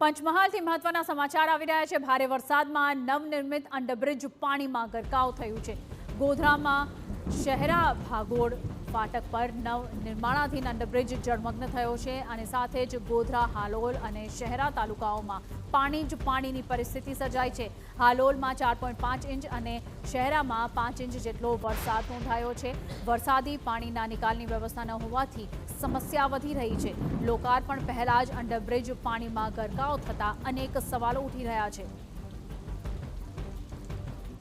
પંચમહાલથી મહત્વના સમાચાર આવી રહ્યા છે। ભારે વરસાદમાં નવનિર્મિત અંડરબ્રિજ પાણીમાં ગરકાવ થયું છે। ગોધરામાં શહેરા ભાગોળ ફાટક પર નવનિર્માણાધીન અંડરબ્રિજ જળમગ્ન થયો છે અને સાથે જ ગોધરા, હાલોલ અને શહેરા તાલુકાઓમાં પાણી જ પાણીની પરિસ્થિતિ સર્જાઈ છે। હાલોલમાં 4.5 ઇંચ અને શહેરામાં 5 ઇંચ જેટલો વરસાદ નોંધાયો છે। વરસાદી પાણીના નિકાલની વ્યવસ્થા ન હોવાથી સમસ્યા વધી રહી છે। લોકાર્પણ પહેલા જ અંડરબ્રિજ પાણીમાં ગરકાવ થતા અનેક સવાલો ઉઠી રહ્યા છે।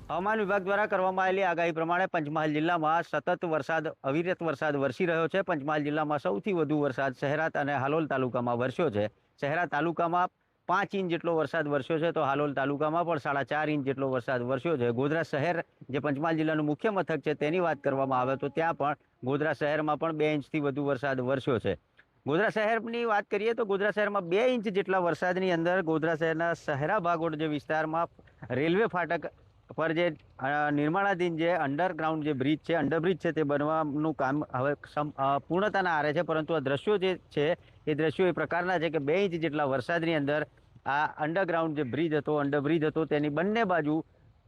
હવામાન વિભાગ દ્વારા કરવામાં આવેલી આગાહી પ્રમાણે પંચમહાલ જિલ્લામાં સતત વરસાદ, અવિરત વરસાદ વરસી રહ્યો છે। પંચમહાલ જિલ્લામાં સૌથી વધુ વરસાદ શહેરા અને હાલોલ તાલુકામાં વરસ્યો છે। શહેરા તાલુકામાં 5 ઇંચ જેટલો વરસાદ વરસ્યો છે, તો હાલોલ તાલુકામાં પણ 4.5 ઇંચ જેટલો વરસાદ વરસ્યો છે। ગોધરા શહેર, જે પંચમહાલ જિલ્લાનું મુખ્ય મથક છે, તેની વાત કરવામાં આવે તો ત્યાં પણ ગોધરા શહેરમાં પણ 2 ઇંચથી વધુ વરસાદ વરસ્યો છે। ગોધરા શહેરની વાત કરીએ તો ગોધરા શહેરમાં 2 ઇંચ જેટલા વરસાદની અંદર ગોધરા શહેરના શહેરા ભાગોળ જે વિસ્તારમાં રેલવે ફાટક પર જે નિર્માણાધીન જે અંડરગ્રાઉન્ડ જે બ્રિજ છે, અંડરબ્રિજ છે, તે બનવાનું કામ હવે પૂર્ણતાના આરે છે। પરંતુ આ દ્રશ્યો જે છે એ દ્રશ્યો એ પ્રકારના છે કે 2 ઇંચ જેટલા વરસાદની અંદર આ અંડરગ્રાઉન્ડ જે બ્રિજ હતો, અંડરબ્રિજ હતો, તેની બંને બાજુ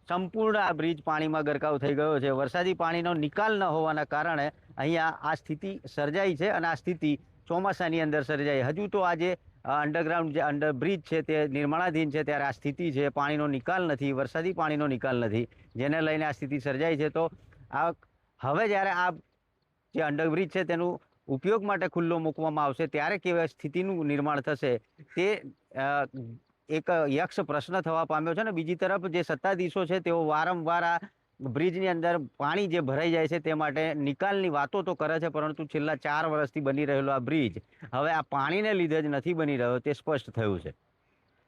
સંપૂર્ણ આ બ્રિજ પાણીમાં ગરકાવ થઈ ગયો છે। વરસાદી પાણીનો નિકાલ ન હોવાના કારણે અહીંયા આ સ્થિતિ સર્જાઈ છે અને આ સ્થિતિ ચોમાસાની અંદર સર્જાઈ। હજુ તો આજે અંડરગ્રાઉન્ડ જે અંડરબ્રિજ છે તે નિર્માણાધીન છે, ત્યારે આ સ્થિતિ છે, પાણીનો નિકાલ નથી, વરસાદી પાણીનો નિકાલ નથી, જેને લઈને આ સ્થિતિ સર્જાઈ છે। તો આ હવે જ્યારે આ જે અંડરબ્રિજ છે તેનું ઉપયોગ માટે ખુલ્લો મૂકવામાં આવશે ત્યારે કેવી સ્થિતિનું નિર્માણ થશે તે એક યક્ષ પ્રશ્ન થવા પામ્યો છે। ને બીજી તરફ જે સત્તાધીશો છે તેઓ વારંવાર આ બ્રિજની અંદર પાણી જે ભરાઈ જાય છે તે માટે નિકાલની વાતો તો કરે છે, પરંતુ છેલ્લા 4 વર્ષથી બની રહેલો આ બ્રિજ હવે આ પાણીને લીધે જ નથી બની રહ્યો તે સ્પષ્ટ થયું છે।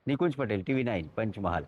નિકુંજ પટેલ, TV9, પંચમહાલ।